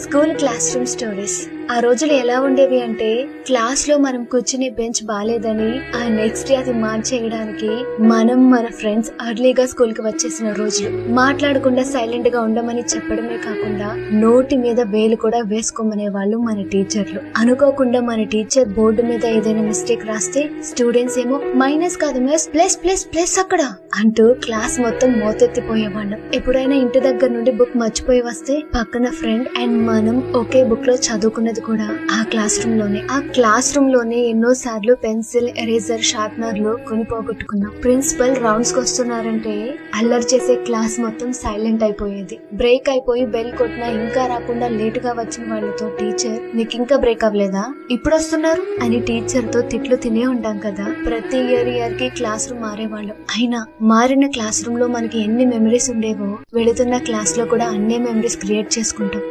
School class room stories. ఆ రోజులు ఎలా ఉండేవి అంటే, క్లాస్ లో మనం కూర్చునే బెంచ్ బాలేదని ఆ నెక్స్ట్ డే అది మార్చేయడానికి మనం మన ఫ్రెండ్స్ అర్లీగా స్కూల్ కి వచ్చేసిన రోజులు. మాట్లాడకుండా సైలెంట్ గా ఉండమని చెప్పడమే కాకుండా నోటి మీద వేలు కూడా వేసుకోమనే వాళ్ళు మన టీచర్లు. అనుకోకుండా మన టీచర్ బోర్డు మీద ఏదైనా మిస్టేక్ రాస్తే స్టూడెంట్స్ ఏమో మైనస్ కాదు మిస్, ప్లస్ ప్లస్ ప్లస్ అక్కడ అంటూ క్లాస్ మొత్తం మోతెత్తిపోయేవాళ్ళం. ఎప్పుడైనా ఇంటి దగ్గర నుండి బుక్ మర్చిపోయి వస్తే పక్కన ఫ్రెండ్ అండ్ మనం ఒకే బుక్ లో చదువుకున్నది కూడా ఆ క్లాస్ రూమ్ లోనే ఎన్నో సార్లు పెన్సిల్, ఎరేజర్, షార్ప్నర్లు కొని పోగొట్టుకున్నాం. ప్రిన్సిపల్ రౌండ్స్ కి వస్తున్నారంటే అల్లరి చేసే క్లాస్ మొత్తం సైలెంట్ అయిపోయేది. బ్రేక్ అయిపోయి బెల్ కొట్టినా ఇంకా రాకుండా లేట్ గా వచ్చిన వాళ్ళతో టీచర్ నీకు ఇంకా బ్రేక్ అవ్వలేదా, ఇప్పుడు వస్తున్నారు అని టీచర్ తో తిట్లు తినే ఉంటాం కదా. ప్రతి ఇయర్ కి క్లాస్ రూమ్ మారేవాళ్ళం. అయినా మారిన క్లాస్ రూమ్ లో మనకి ఎన్ని మెమరీస్ ఉండేవో వెళుతున్న క్లాస్ లో కూడా అన్నే మెమరీస్ క్రియేట్ చేసుకుంటాం.